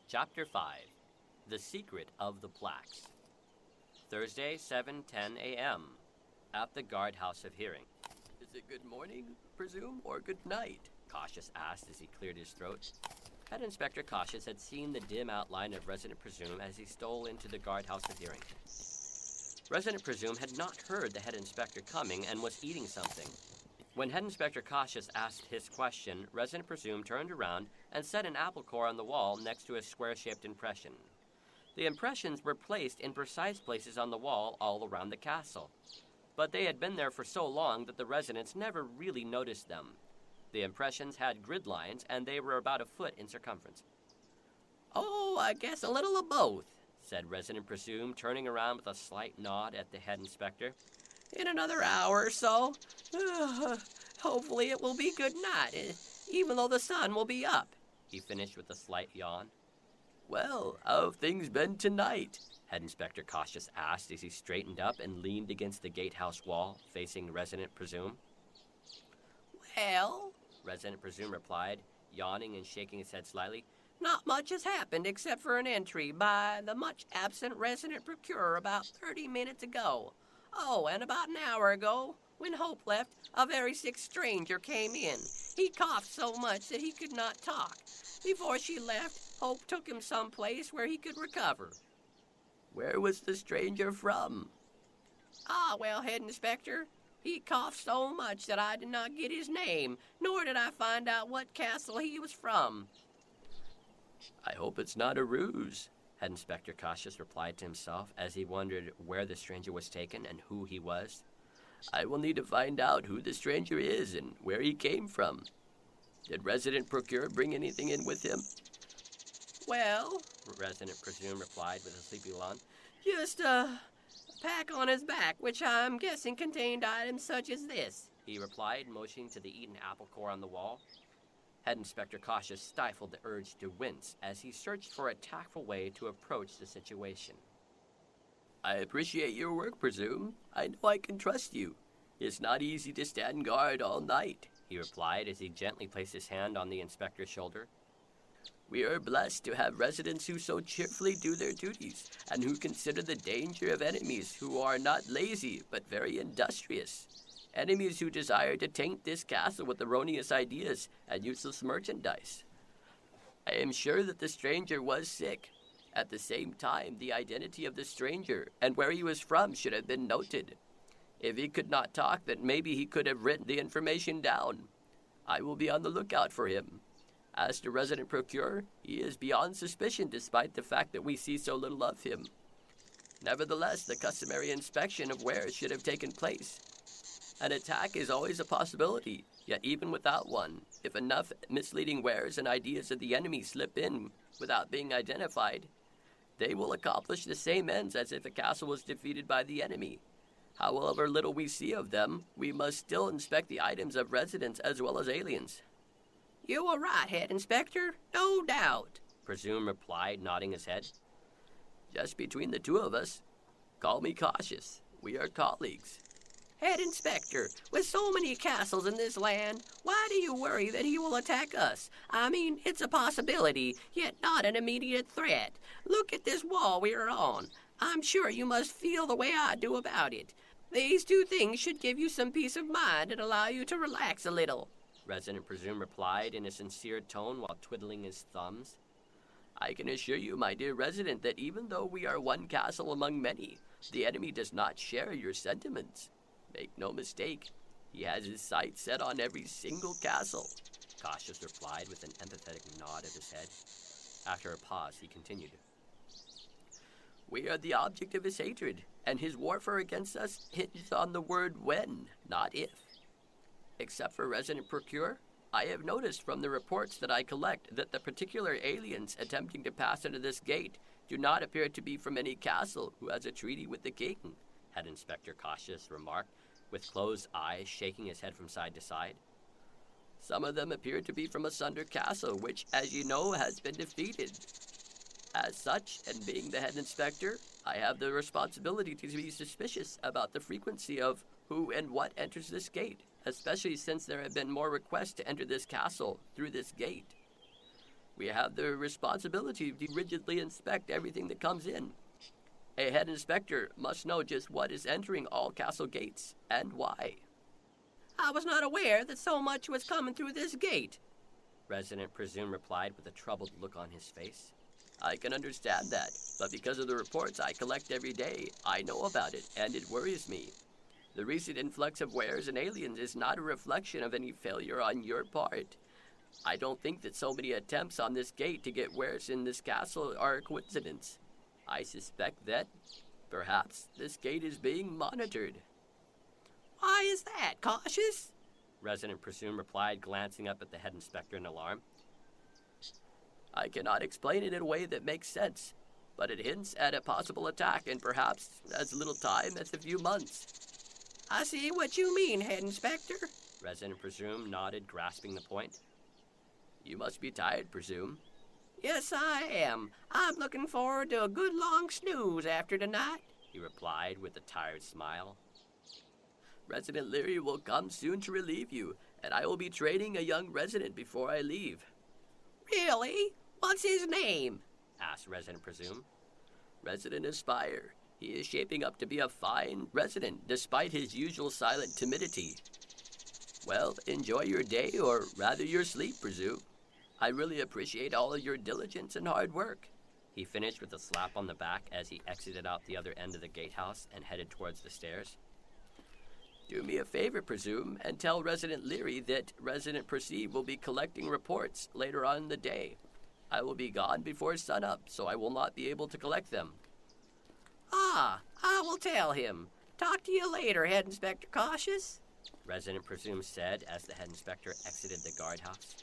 Chapter 5. The Secret of the Plaques. Thursday, 7:10 a.m. At the guardhouse of hearing. Is it good morning, presume, or good night? Cautious asked as he cleared his throat. Head Inspector Cautious had seen the dim outline of Resident Presume as he stole into the guardhouse of hearing. Resident Presume had not heard the head inspector coming and was eating something. When Head Inspector Cautious asked his question, Resident Presume turned around and set an apple core on the wall next to a square-shaped impression. The impressions were placed in precise places on the wall all around the castle, but they had been there for so long that the residents never really noticed them. The impressions had grid lines, and they were about a foot in circumference. "Oh, I guess a little of both," said Resident Presume, turning around with a slight nod at the head inspector. "In another hour or so, hopefully it will be good night, even though the sun will be up," he finished with a slight yawn. "Well, how've things been tonight?" Head Inspector Cautious asked as he straightened up and leaned against the gatehouse wall, facing Resident Presume. "Well," Resident Presume replied, yawning and shaking his head slightly, "not much has happened except for an entry by the much-absent Resident Procurer about 30 minutes ago. Oh, and about an hour ago, when Hope left, a very sick stranger came in. He coughed so much that he could not talk. Before she left, Hope took him someplace where he could recover." "Where was the stranger from?" Well, Head Inspector, he coughed so much that I did not get his name, nor did I find out what castle he was from." "I hope it's not a ruse," Head Inspector Cautious replied to himself as he wondered where the stranger was taken and who he was. "I will need to find out who the stranger is and where he came from. Did Resident Procure bring anything in with him?" "Well," Resident Presume replied with a sleepy yawn, "just a pack on his back, which I'm guessing contained items such as this," he replied, motioning to the eaten apple core on the wall. Head Inspector Cautious stifled the urge to wince as he searched for a tactful way to approach the situation. "I appreciate your work, Presume. I know I can trust you. It's not easy to stand guard all night," he replied as he gently placed his hand on the inspector's shoulder. "We are blessed to have residents who so cheerfully do their duties and who consider the danger of enemies who are not lazy but very industrious. Enemies who desire to taint this castle with erroneous ideas and useless merchandise. I am sure that the stranger was sick. At the same time, the identity of the stranger and where he was from should have been noted. If he could not talk, then maybe he could have written the information down. I will be on the lookout for him. As to Resident Procure, he is beyond suspicion despite the fact that we see so little of him. Nevertheless, the customary inspection of wares should have taken place. An attack is always a possibility, yet even without one, if enough misleading wares and ideas of the enemy slip in without being identified, they will accomplish the same ends as if a castle was defeated by the enemy. However little we see of them, we must still inspect the items of residents as well as aliens." "You are right, Head Inspector, no doubt," Presume replied, nodding his head. "Just between the two of us, call me Cautious. We are colleagues." "Head Inspector, with so many castles in this land, why do you worry that he will attack us? I mean, it's a possibility, yet not an immediate threat. Look at this wall we are on. I'm sure you must feel the way I do about it. These two things should give you some peace of mind and allow you to relax a little," Resident Presume replied in a sincere tone while twiddling his thumbs. "I can assure you, my dear resident, that even though we are one castle among many, the enemy does not share your sentiments. Make no mistake, he has his sights set on every single castle," Cautious replied with an empathetic nod of his head. After a pause, he continued. "We are the object of his hatred, and his warfare against us hinges on the word when, not if. Except for Resident Procure, I have noticed from the reports that I collect that the particular aliens attempting to pass under this gate do not appear to be from any castle who has a treaty with the king," Head Inspector Cautious remarked, with closed eyes, shaking his head from side to side. "Some of them appear to be from a Sunder castle, which, as you know, has been defeated. As such, and being the Head Inspector, I have the responsibility to be suspicious about the frequency of who and what enters this gate, especially since there have been more requests to enter this castle through this gate. We have the responsibility to rigidly inspect everything that comes in. A head inspector must know just what is entering all castle gates and why. I was not aware that so much was coming through this gate, Resident Presume replied with a troubled look on his face. I can understand that, but because of the reports I collect every day, I know about it, and it worries me. The recent influx of wares and aliens is not a reflection of any failure on your part. I don't think that so many attempts on this gate to get wares in this castle are a coincidence. I suspect that, perhaps, this gate is being monitored. Why is that, Cautious? Resident Presume replied, glancing up at the head inspector in alarm. I cannot explain it in a way that makes sense, but it hints at a possible attack in perhaps as little time as a few months. I see what you mean, Head Inspector. Resident Presume nodded, grasping the point. You must be tired, Presume. Yes, I am. I'm looking forward to a good long snooze after tonight, he replied with a tired smile. Resident Leary will come soon to relieve you, and I will be training a young resident before I leave. Really? What's his name? Asked Resident Presume. Resident Aspire. He is shaping up to be a fine resident, despite his usual silent timidity. Well, enjoy your day, or rather your sleep, Presume. I really appreciate all of your diligence and hard work. He finished with a slap on the back as he exited out the other end of the gatehouse and headed towards the stairs. Do me a favor, Presume, and tell Resident Leary that Resident Perceive will be collecting reports later on in the day. I will be gone before sunup, so I will not be able to collect them. Ah, I will tell him. Talk to you later, Head Inspector Cautious, Resident Presume said as the head inspector exited the guardhouse.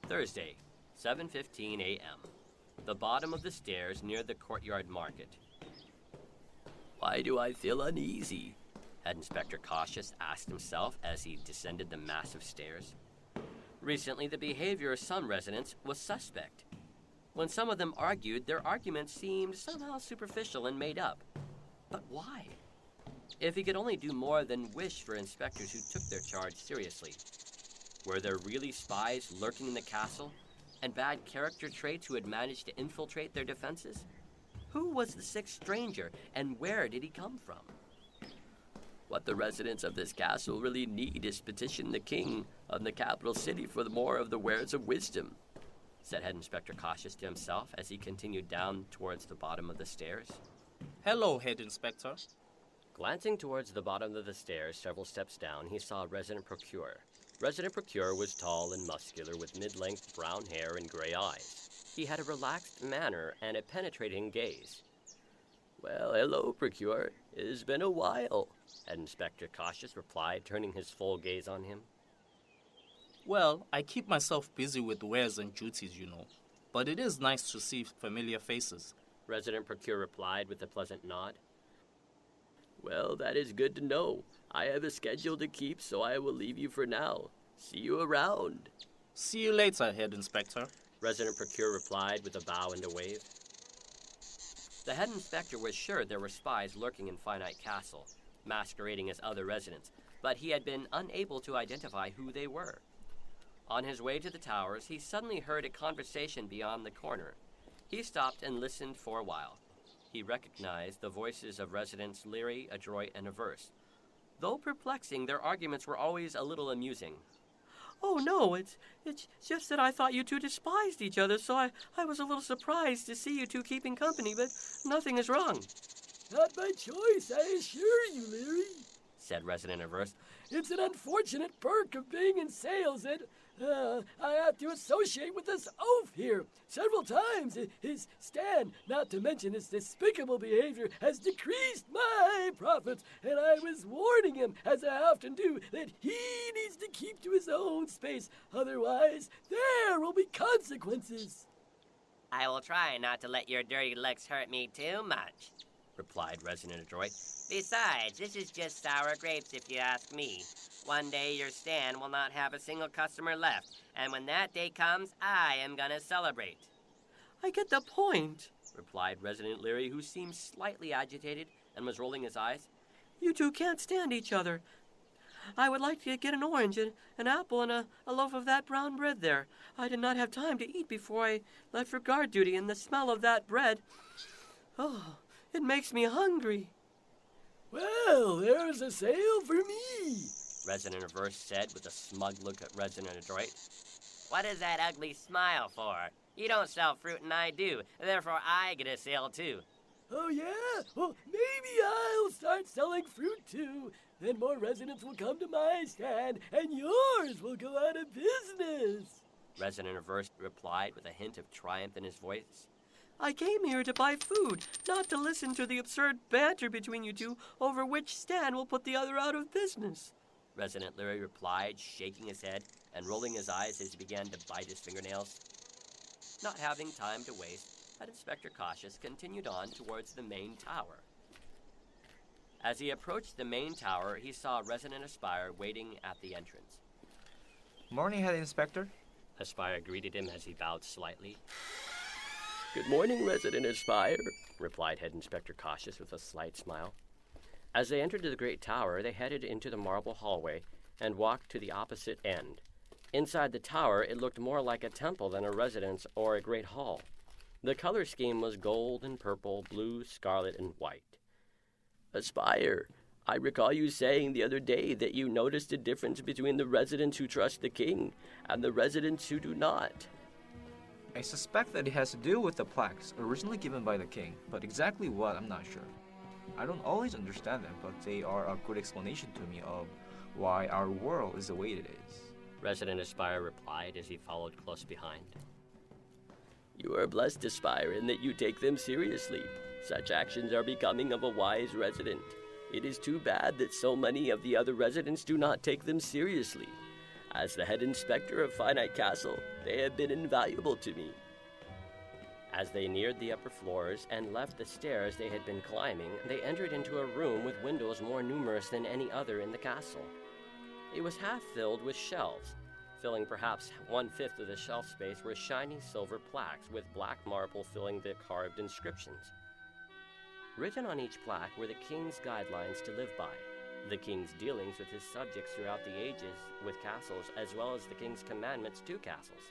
Thursday, 7:15 a.m. The bottom of the stairs near the courtyard market. Why do I feel uneasy? Head Inspector Cautious asked himself as he descended the massive stairs. Recently, the behavior of some residents was suspect. When some of them argued, their arguments seemed somehow superficial and made up. But why? If he could only do more than wish for inspectors who took their charge seriously. Were there really spies lurking in the castle, and bad character traits who had managed to infiltrate their defenses? Who was the sixth stranger, and where did he come from? What the residents of this castle really need is petition the king of the capital city for more of the wares of wisdom, said Head Inspector Cautious to himself as he continued down towards the bottom of the stairs. Hello, Head Inspector. Glancing towards the bottom of the stairs several steps down, he saw Resident Procure. Resident Procure was tall and muscular with mid-length brown hair and gray eyes. He had a relaxed manner and a penetrating gaze. Well, hello, Procure. It has been a while, Head Inspector Cautious replied, turning his full gaze on him. Well, I keep myself busy with wares and duties, you know. But it is nice to see familiar faces, Resident Procure replied with a pleasant nod. Well, that is good to know. I have a schedule to keep, so I will leave you for now. See you around. See you later, Head Inspector, Resident Procure replied with a bow and a wave. The head inspector was sure there were spies lurking in Finite Castle, masquerading as other residents, but he had been unable to identify who they were. On his way to the towers, he suddenly heard a conversation beyond the corner. He stopped and listened for a while. He recognized the voices of residents Leary, Adroit, and Averse. Though perplexing, their arguments were always a little amusing. Oh, no, it's just that I thought you two despised each other, so I was a little surprised to see you two keeping company, but nothing is wrong. Not by choice, I assure you, Leary, said Resident Averse. It's an unfortunate perk of being in sales that I have to associate with this oaf here. Several times his stand, not to mention his despicable behavior, has decreased my profits, and I was warning him, as I often do, that he needs to keep to his own space. Otherwise, there will be consequences. I will try not to let your dirty looks hurt me too much, replied Resident Adroit. Besides, this is just sour grapes if you ask me. One day your stand will not have a single customer left, and when that day comes, I am gonna celebrate. I get the point, replied Resident Leary, who seemed slightly agitated and was rolling his eyes. You two can't stand each other. I would like to get an orange, an apple, and a loaf of that brown bread there. I did not have time to eat before I left for guard duty, and the smell of that bread, oh, it makes me hungry. Well, there's a sale for me. Resident Reverse said with a smug look at Resident Adroit. What is that ugly smile for? You don't sell fruit and I do, therefore I get a sale too. Oh, yeah? Well, maybe I'll start selling fruit too. Then more residents will come to my stand, and yours will go out of business. Resident Reverse replied with a hint of triumph in his voice. I came here to buy food, not to listen to the absurd banter between you two over which stand will put the other out of business. Resident Leary replied, shaking his head and rolling his eyes as he began to bite his fingernails. Not having time to waste, Head Inspector Cautious continued on towards the main tower. As he approached the main tower, he saw Resident Aspire waiting at the entrance. Morning, Head Inspector. Aspire greeted him as he bowed slightly. Good morning, Resident Aspire, replied Head Inspector Cautious with a slight smile. As they entered the great tower, they headed into the marble hallway and walked to the opposite end. Inside the tower, it looked more like a temple than a residence or a great hall. The color scheme was gold and purple, blue, scarlet, and white. Aspire, I recall you saying the other day that you noticed a difference between the residents who trust the king and the residents who do not. I suspect that it has to do with the plaques originally given by the king, but exactly what, I'm not sure. I don't always understand them, but they are a good explanation to me of why our world is the way it is. Resident Aspire replied as he followed close behind. You are blessed, Aspire, in that you take them seriously. Such actions are becoming of a wise resident. It is too bad that so many of the other residents do not take them seriously. As the head inspector of Finite Castle, they have been invaluable to me. As they neared the upper floors and left the stairs they had been climbing, they entered into a room with windows more numerous than any other in the castle. It was half filled with shelves. Filling perhaps 1/5 of the shelf space were shiny silver plaques with black marble filling the carved inscriptions. Written on each plaque were the king's guidelines to live by, the king's dealings with his subjects throughout the ages with castles, as well as the king's commandments to castles.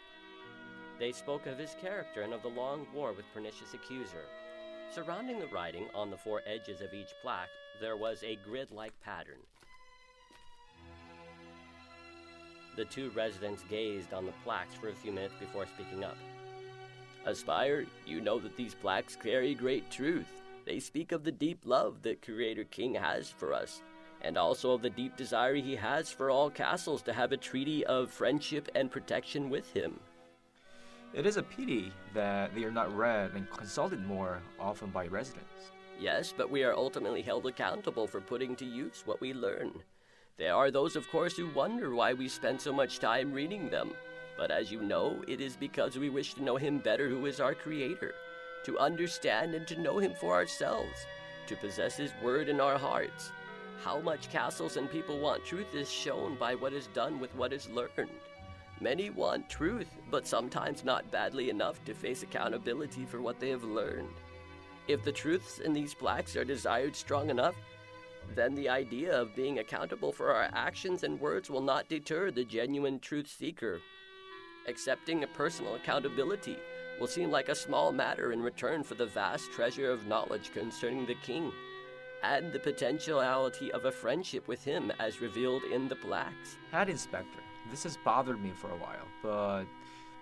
They spoke of his character and of the long war with Pernicious Accuser. Surrounding the writing on the 4 edges of each plaque, there was a grid-like pattern. The 2 residents gazed on the plaques for a few minutes before speaking up. Aspire, you know that these plaques carry great truth. They speak of the deep love that Creator King has for us, and also of the deep desire he has for all castles to have a treaty of friendship and protection with him. It is a pity that they are not read and consulted more often by residents. Yes, but we are ultimately held accountable for putting to use what we learn. There are those, of course, who wonder why we spend so much time reading them. But as you know, it is because we wish to know him better, who is our Creator, to understand and to know him for ourselves, to possess his word in our hearts. How much castles and people want truth is shown by what is done with what is learned. Many want truth, but sometimes not badly enough to face accountability for what they have learned. If the truths in these plaques are desired strong enough, then the idea of being accountable for our actions and words will not deter the genuine truth seeker. Accepting a personal accountability will seem like a small matter in return for the vast treasure of knowledge concerning the king, and the potentiality of a friendship with him as revealed in the plaques. Head Inspector, this has bothered me for a while, but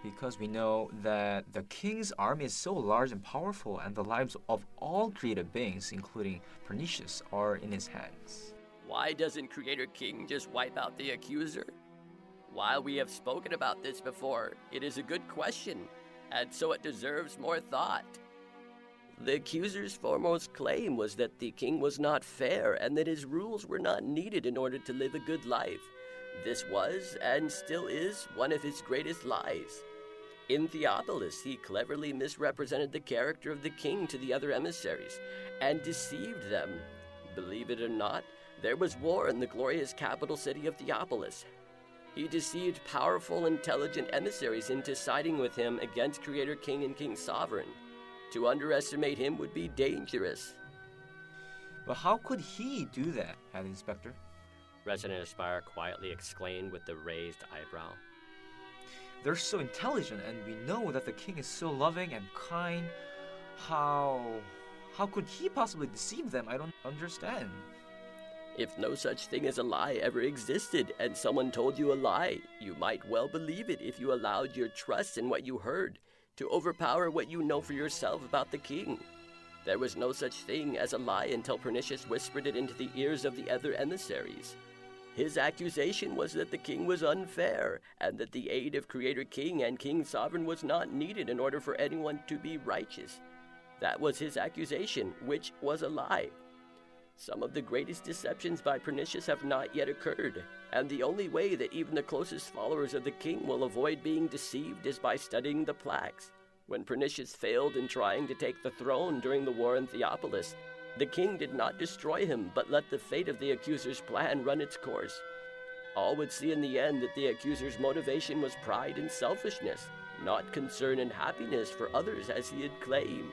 because we know that the king's army is so large and powerful and the lives of all created beings, including Pernicious, are in his hands. Why doesn't Creator King just wipe out the accuser? While we have spoken about this before, it is a good question, and so it deserves more thought. The accuser's foremost claim was that the king was not fair and that his rules were not needed in order to live a good life. This was, and still is, one of his greatest lies. In Theopolis, he cleverly misrepresented the character of the king to the other emissaries and deceived them. Believe it or not, there was war in the glorious capital city of Theopolis. He deceived powerful, intelligent emissaries into siding with him against Creator King and King Sovereign. To underestimate him would be dangerous. But how could he do that, Head Inspector? Resident Aspire quietly exclaimed with the raised eyebrow. They're so intelligent, and we know that the king is so loving and kind. How could he possibly deceive them? I don't understand. If no such thing as a lie ever existed and someone told you a lie, you might well believe it if you allowed your trust in what you heard to overpower what you know for yourself about the king. There was no such thing as a lie until Pernicious whispered it into the ears of the other emissaries. His accusation was that the king was unfair, and that the aid of Creator King and King Sovereign was not needed in order for anyone to be righteous. That was his accusation, which was a lie. Some of the greatest deceptions by Pernicious have not yet occurred, and the only way that even the closest followers of the king will avoid being deceived is by studying the plaques. When Pernicious failed in trying to take the throne during the war in Theopolis, the king did not destroy him, but let the fate of the accuser's plan run its course. All would see in the end that the accuser's motivation was pride and selfishness, not concern and happiness for others as he had claimed.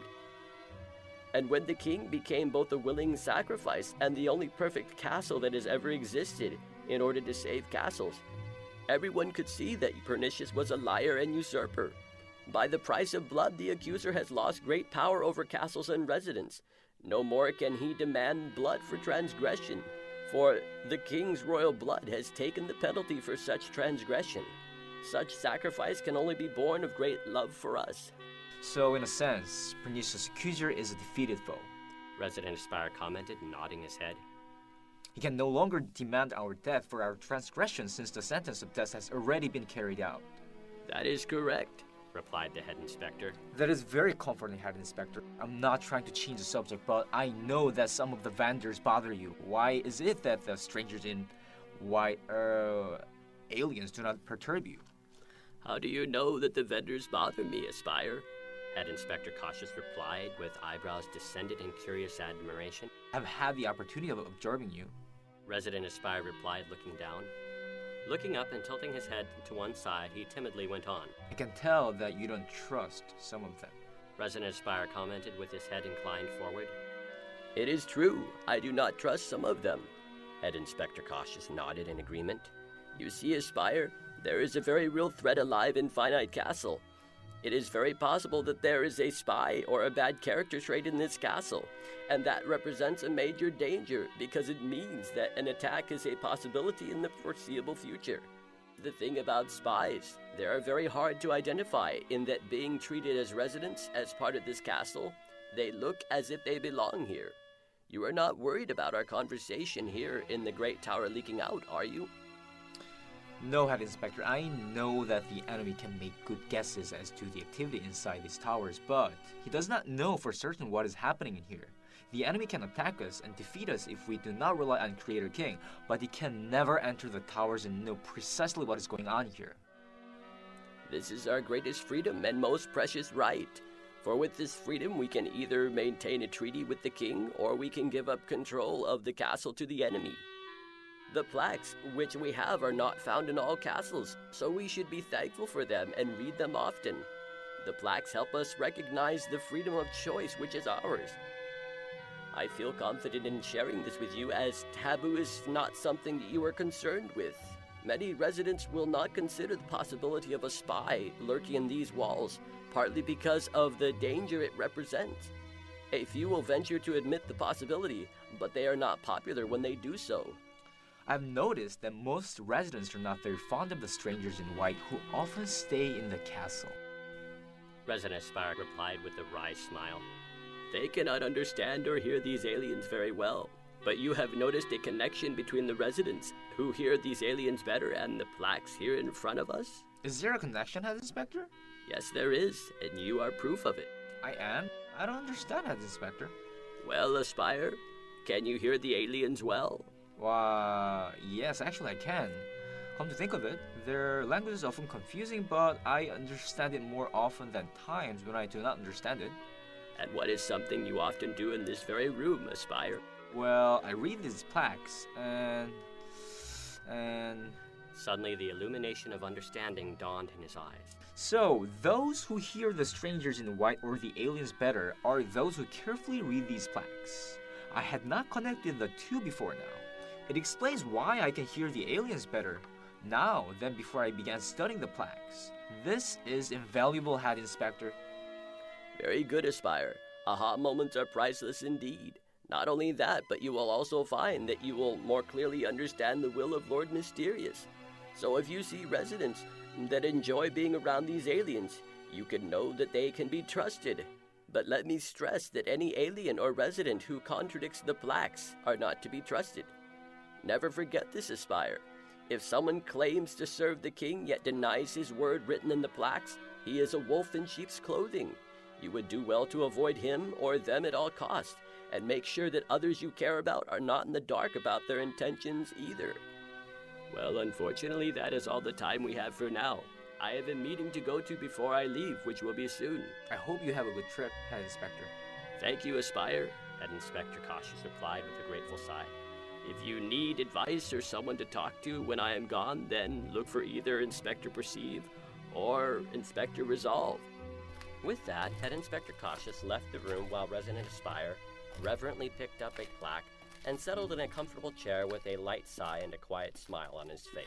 And when the king became both a willing sacrifice and the only perfect castle that has ever existed in order to save castles, everyone could see that Pernicious was a liar and usurper. By the price of blood, the accuser has lost great power over castles and residents. No more can he demand blood for transgression, for the king's royal blood has taken the penalty for such transgression. Such sacrifice can only be born of great love for us. So, in a sense, Pernicious' accuser is a defeated foe. Resident Aspire commented, nodding his head. He can no longer demand our death for our transgression since the sentence of death has already been carried out. That is correct, replied the head inspector. That is very comforting, Head Inspector. I'm not trying to change the subject, but I know that some of the vendors bother you. Why is it that the strangers in white aliens do not perturb you? How do you know that the vendors bother me, Aspire? Head Inspector Cautious replied with eyebrows descended in curious admiration. I've had the opportunity of observing you. Resident Aspire replied, looking down. Looking up and tilting his head to one side, he timidly went on. I can tell that you don't trust some of them. Resident Aspire commented with his head inclined forward. It is true, I do not trust some of them. Head Inspector Cautious nodded in agreement. You see, Aspire, there is a very real threat alive in Finite Castle. It is very possible that there is a spy or a bad character trait in this castle, and that represents a major danger because it means that an attack is a possibility in the foreseeable future. The thing about spies, they are very hard to identify in that being treated as residents as part of this castle, they look as if they belong here. You are not worried about our conversation here in the Great Tower leaking out, are you? No, Head Inspector, I know that the enemy can make good guesses as to the activity inside these towers, but he does not know for certain what is happening in here. The enemy can attack us and defeat us if we do not rely on Creator King, but he can never enter the towers and know precisely what is going on here. This is our greatest freedom and most precious right. For with this freedom we can either maintain a treaty with the king or we can give up control of the castle to the enemy. The plaques which we have are not found in all castles, so we should be thankful for them and read them often. The plaques help us recognize the freedom of choice which is ours. I feel confident in sharing this with you as taboo is not something that you are concerned with. Many residents will not consider the possibility of a spy lurking in these walls, partly because of the danger it represents. A few will venture to admit the possibility, but they are not popular when they do so. I've noticed that most residents are not very fond of the strangers in white who often stay in the castle. Resident Aspire replied with a wry smile. They cannot understand or hear these aliens very well, but you have noticed a connection between the residents who hear these aliens better and the plaques here in front of us? Is there a connection, Head Inspector? Yes, there is, and you are proof of it. I am? I don't understand, Head Inspector. Well, Aspire, can you hear the aliens well? Yes, actually I can. Come to think of it, their language is often confusing, but I understand it more often than times when I do not understand it. And what is something you often do in this very room, Aspire? Well, I read these plaques, and... Suddenly the illumination of understanding dawned in his eyes. So, those who hear the strangers in white or the aliens better are those who carefully read these plaques. I had not connected the two before now. It explains why I can hear the aliens better now than before I began studying the plaques. This is invaluable, Head Inspector. Very good, Aspire. Aha moments are priceless indeed. Not only that, but you will also find that you will more clearly understand the will of Lord Mysterious. So if you see residents that enjoy being around these aliens, you can know that they can be trusted. But let me stress that any alien or resident who contradicts the plaques are not to be trusted. Never forget this, Aspire. If someone claims to serve the king yet denies his word written in the plaques, he is a wolf in sheep's clothing. You would do well to avoid him or them at all costs, and make sure that others you care about are not in the dark about their intentions either. Well, unfortunately, that is all the time we have for now. I have a meeting to go to before I leave, which will be soon. I hope you have a good trip, Head Inspector. Thank you, Aspire. Head Inspector Cautious replied with a grateful sigh. If you need advice or someone to talk to when I am gone, then look for either Inspector Perceive or Inspector Resolve. With that, Head Inspector Cautious left the room while Resident Aspire reverently picked up a plaque and settled in a comfortable chair with a light sigh and a quiet smile on his face.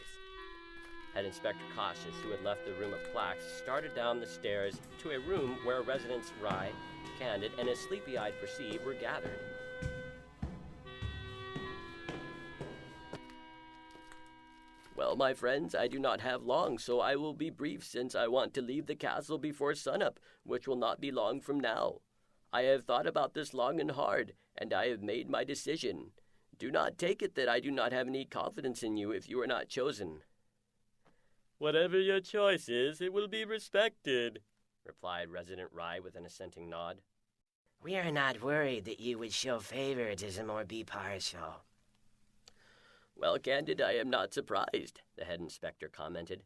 Head Inspector Cautious, who had left the room of plaques, started down the stairs to a room where Residents Rye, Candid, and his sleepy-eyed Perceive were gathered. Well, my friends, I do not have long, so I will be brief since I want to leave the castle before sunup, which will not be long from now. I have thought about this long and hard, and I have made my decision. Do not take it that I do not have any confidence in you if you are not chosen. Whatever your choice is, it will be respected, replied Resident Rye with an assenting nod. We are not worried that you would show favoritism or be partial. Well, Candid, I am not surprised, the head inspector commented.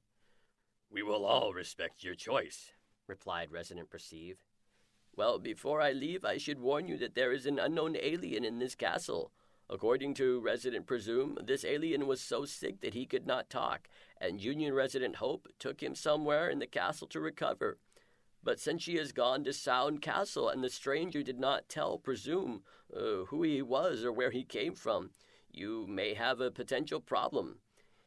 We will all respect your choice, replied Resident Perceive. Well, before I leave, I should warn you that there is an unknown alien in this castle. According to Resident Presume, this alien was so sick that he could not talk, and Union Resident Hope took him somewhere in the castle to recover. But since she has gone to Sound Castle and the stranger did not tell Presume who he was or where he came from, you may have a potential problem.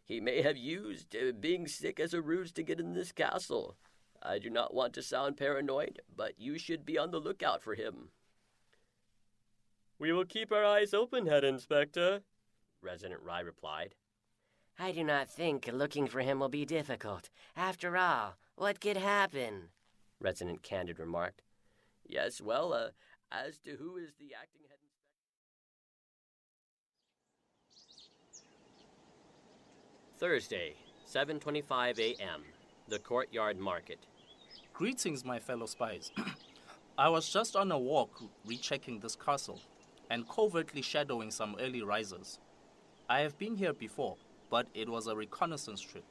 He may have used being sick as a ruse to get in this castle. I do not want to sound paranoid, but you should be on the lookout for him. We will keep our eyes open, Head Inspector, Resident Rye replied. I do not think looking for him will be difficult. After all, what could happen? Resident Candid remarked. Yes, well, as to who is the acting head inspector... Thursday, 7:25 a.m., the Courtyard Market. Greetings, my fellow spies. I was just on a walk rechecking this castle and covertly shadowing some early risers. I have been here before, but it was a reconnaissance trip.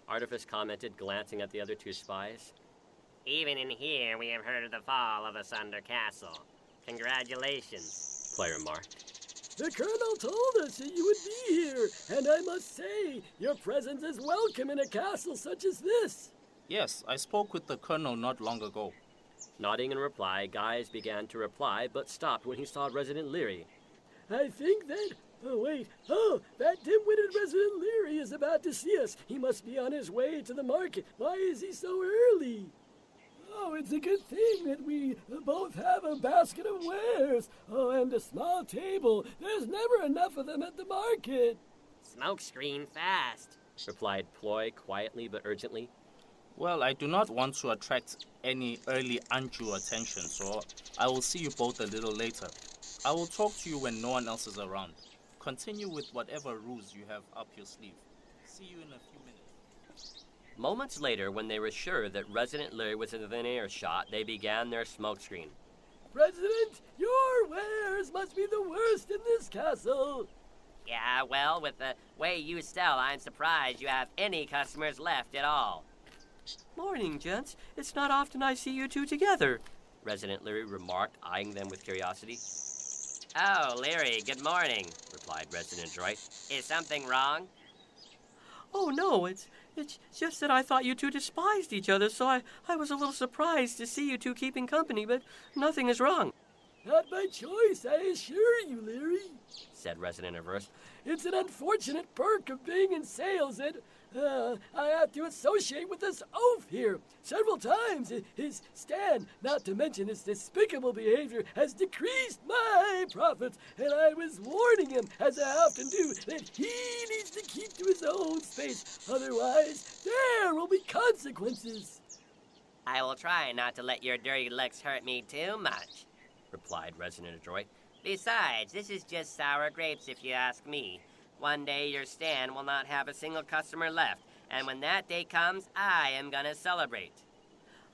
Artifice commented, glancing at the other two spies. Even in here, we have heard of the fall of Asunder Castle. Congratulations, Play remarked. The Colonel told us that you would be here, and I must say, your presence is welcome in a castle such as this. Yes, I spoke with the Colonel not long ago. Nodding in reply, Guys began to reply, but stopped when he saw Resident Leary. I think that... that dim-witted Resident Leary is about to see us. He must be on his way to the market. Why is he so early? Oh, it's a good thing that we both have a basket of wares. Oh, and a small table. There's never enough of them at the market. Smokescreen fast, replied Ploy quietly but urgently. Well, I do not want to attract any early undue attention, so I will see you both a little later. I will talk to you when no one else is around. Continue with whatever ruse you have up your sleeve. See you in a few minutes. Moments later, when they were sure that Resident Leary was within earshot, they began their smokescreen. President, your wares must be the worst in this castle. Yeah, well, with the way you sell, I'm surprised you have any customers left at all. Morning, gents. It's not often I see you two together, Resident Leary remarked, eyeing them with curiosity. Oh, Leary, good morning, replied Resident Droid. Is something wrong? Oh, no, it's just that I thought you two despised each other, so I was a little surprised to see you two keeping company, but nothing is wrong. Not by choice, I assure you, Leary, said Resident Averse. It's an unfortunate perk of being in sales that I have to associate with this oaf here. Several times his stand, not to mention his despicable behavior, has decreased my profits, and I was warning him, as I often do, that he needs to keep to his own space. Otherwise, there will be consequences. I will try not to let your dirty looks hurt me too much, Replied Resident Adroit. Besides, this is just sour grapes if you ask me. One day your stand will not have a single customer left, and when that day comes, I am gonna celebrate.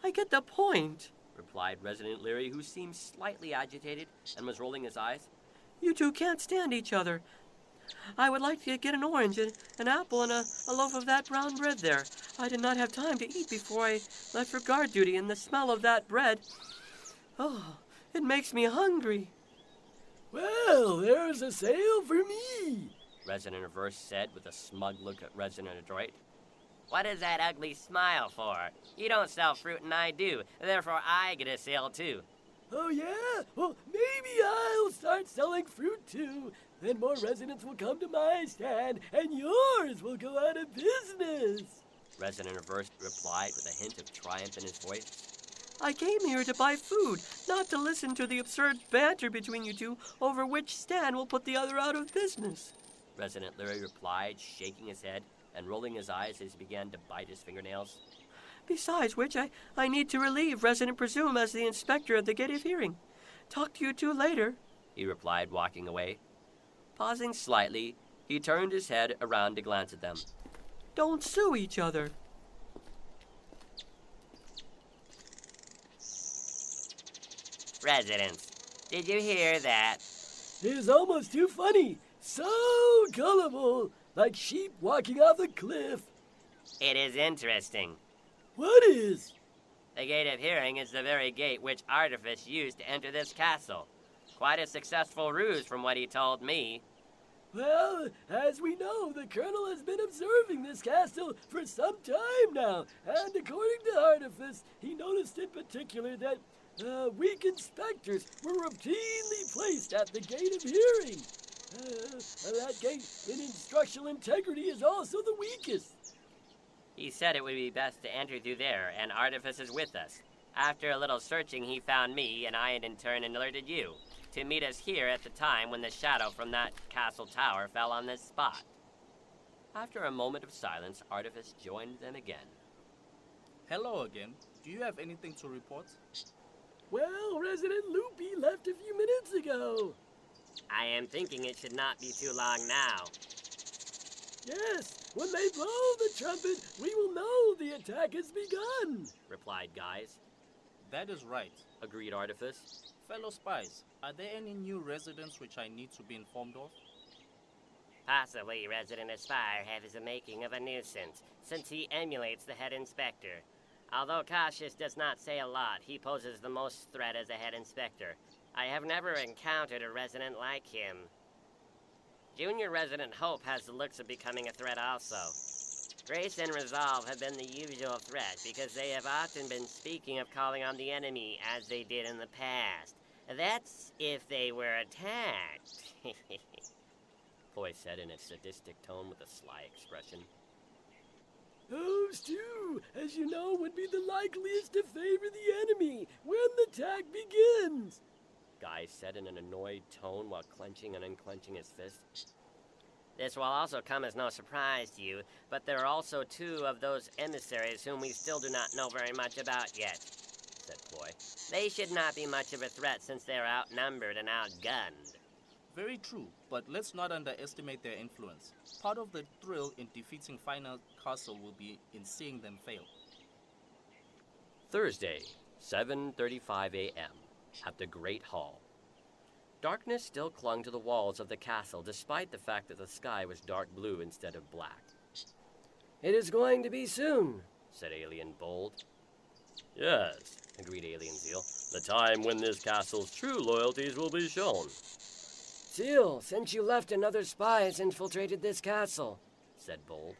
I get the point, replied Resident Leary, who seemed slightly agitated and was rolling his eyes. You two can't stand each other. I would like to get an orange, an apple, and a loaf of that brown bread there. I did not have time to eat before I left for guard duty, and the smell of that bread, oh, it makes me hungry. Well, there's a sale for me, Resident Averse said with a smug look at Resident Adroit. What is that ugly smile for? You don't sell fruit and I do, therefore I get a sale too. Oh, yeah? Well, maybe I'll start selling fruit too. Then more residents will come to my stand, and yours will go out of business. Resident Averse replied with a hint of triumph in his voice. I came here to buy food, not to listen to the absurd banter between you two over which stand will put the other out of business. Resident Leary replied, shaking his head and rolling his eyes as he began to bite his fingernails. Besides which, I need to relieve Resident Presume as the inspector of the Gate of Hearing. Talk to you two later, he replied, walking away. Pausing slightly, he turned his head around to glance at them. Don't sue each other. Residents, did you hear that? It is almost too funny. So gullible, like sheep walking off a cliff. It is interesting. What is? The Gate of Hearing is the very gate which Artifice used to enter this castle. Quite a successful ruse from what he told me. Well, as we know, the Colonel has been observing this castle for some time now, and according to Artifice, he noticed in particular that weak inspectors were routinely placed at the Gate of Hearing. That gate in instructional integrity is also the weakest. He said it would be best to enter through there, and Artifice is with us. After a little searching, he found me, and I in turn alerted you to meet us here at the time when the shadow from that castle tower fell on this spot. After a moment of silence, Artifice joined them again. Hello again. Do you have anything to report? Well, Resident Loopy left a few minutes ago. I am thinking it should not be too long now. Yes, when they blow the trumpet, we will know the attack has begun, replied Guise. That is right. Agreed Artifice. Fellow spies, are there any new residents which I need to be informed of? Possibly Resident Aspire has the making of a nuisance, since he emulates the head inspector. Although Cautious does not say a lot, he poses the most threat as a head inspector. I have never encountered a resident like him. Junior Resident Hope has the looks of becoming a threat also. Grace and Resolve have been the usual threat because they have often been speaking of calling on the enemy as they did in the past. That's if they were attacked. Ploy said in a sadistic tone with a sly expression. Those two, as you know, would be the likeliest to favor the enemy when the attack begins. Guy said in an annoyed tone while clenching and unclenching his fist. This will also come as no surprise to you, but there are also two of those emissaries whom we still do not know very much about yet, said Ploy. They should not be much of a threat since they are outnumbered and outgunned. Very true, but let's not underestimate their influence. Part of the thrill in defeating Final Castle will be in seeing them fail. Thursday, 7:35 a.m. at the Great Hall. Darkness still clung to the walls of the castle despite the fact that the sky was dark blue instead of black. It is going to be soon, said Alien Bold. Yes, agreed Alien Zeal. The time when this castle's true loyalties will be shown. Zeal, since you left, another spy has infiltrated this castle, said Bold.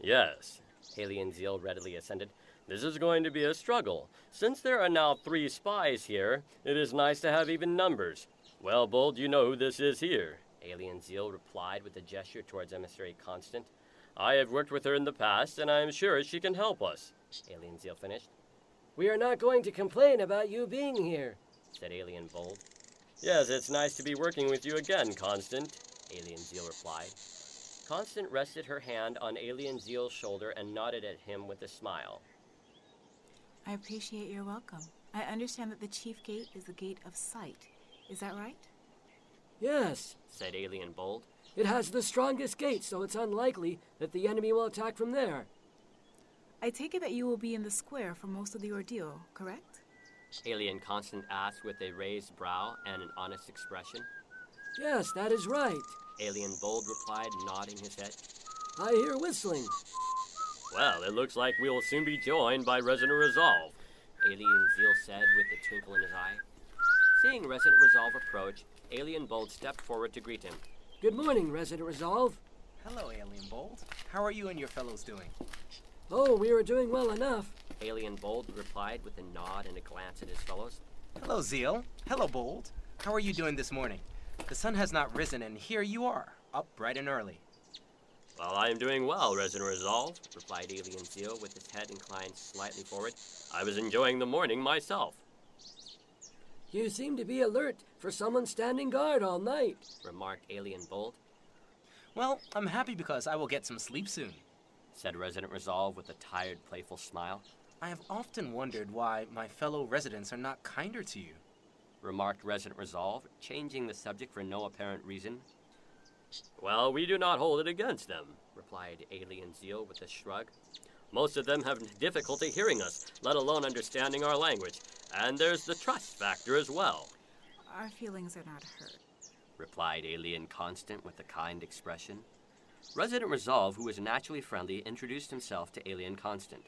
Yes, Alien Zeal readily assented. This is going to be a struggle. Since there are now 3 spies here, it is nice to have even numbers. Well, Bold, you know who this is here, Alien Zeal replied with a gesture towards Emissary Constant. I have worked with her in the past, and I am sure she can help us, Alien Zeal finished. We are not going to complain about you being here, said Alien Bold. Yes, it's nice to be working with you again, Constant, Alien Zeal replied. Constant rested her hand on Alien Zeal's shoulder and nodded at him with a smile. I appreciate your welcome. I understand that the chief gate is the gate of sight. Is that right? Yes, said Alien Bold. It has the strongest gate, so it's unlikely that the enemy will attack from there. I take it that you will be in the square for most of the ordeal, correct? Alien Constant asked with a raised brow and an honest expression. Yes, that is right. Alien Bold replied, nodding his head. I hear whistling. Well, it looks like we will soon be joined by Resident Resolve, Alien Zeal said with a twinkle in his eye. Seeing Resident Resolve approach, Alien Bold stepped forward to greet him. Good morning, Resident Resolve. Hello, Alien Bold. How are you and your fellows doing? Oh, we are doing well enough. Alien Bold replied with a nod and a glance at his fellows. Hello, Zeal. Hello, Bold. How are you doing this morning? The sun has not risen, and here you are, up bright and early. Well, I am doing well, Resident Resolve, replied Alien Zeal with his head inclined slightly forward. I was enjoying the morning myself. You seem to be alert for someone standing guard all night, remarked Alien Bold. Well, I'm happy because I will get some sleep soon, said Resident Resolve with a tired, playful smile. I have often wondered why my fellow residents are not kinder to you, remarked Resident Resolve, changing the subject for no apparent reason. Well, we do not hold it against them, replied Alien Zeal with a shrug. Most of them have difficulty hearing us, let alone understanding our language. And there's the trust factor as well. Our feelings are not hurt, replied Alien Constant with a kind expression. Resident Resolve, who was naturally friendly, introduced himself to Alien Constant.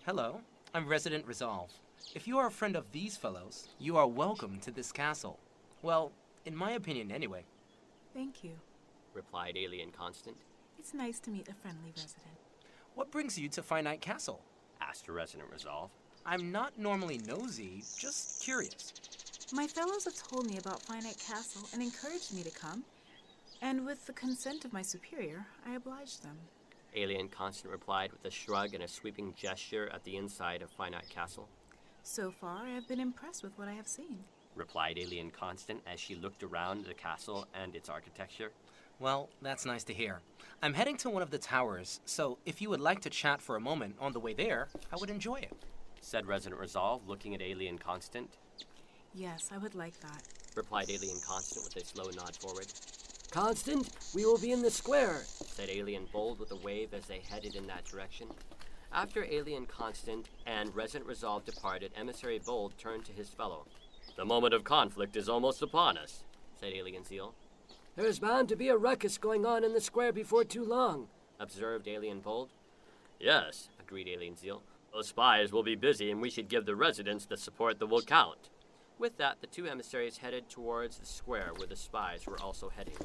Hello, I'm Resident Resolve. If you are a friend of these fellows, you are welcome to this castle. Well, in my opinion anyway. Thank you, replied Alien Constant. It's nice to meet a friendly resident. What brings you to Finite Castle? Asked Resident Resolve. I'm not normally nosy, just curious. My fellows have told me about Finite Castle and encouraged me to come, and with the consent of my superior, I obliged them. Alien Constant replied with a shrug and a sweeping gesture at the inside of Finite Castle. So far, I have been impressed with what I have seen, replied Alien Constant as she looked around the castle and its architecture. Well, that's nice to hear. I'm heading to one of the towers, so if you would like to chat for a moment on the way there, I would enjoy it, said Resident Resolve, looking at Alien Constant. Yes, I would like that, replied Alien Constant with a slow nod forward. Constant, we will be in the square, said Alien Bold with a wave as they headed in that direction. After Alien Constant and Resident Resolve departed, Emissary Bold turned to his fellow. The moment of conflict is almost upon us, said Alien Zeal. There's bound to be a ruckus going on in the square before too long, observed Alien Bold. Yes, agreed Alien Zeal. Those spies will be busy, and we should give the residents the support that will count. With that, the 2 emissaries headed towards the square where the spies were also heading.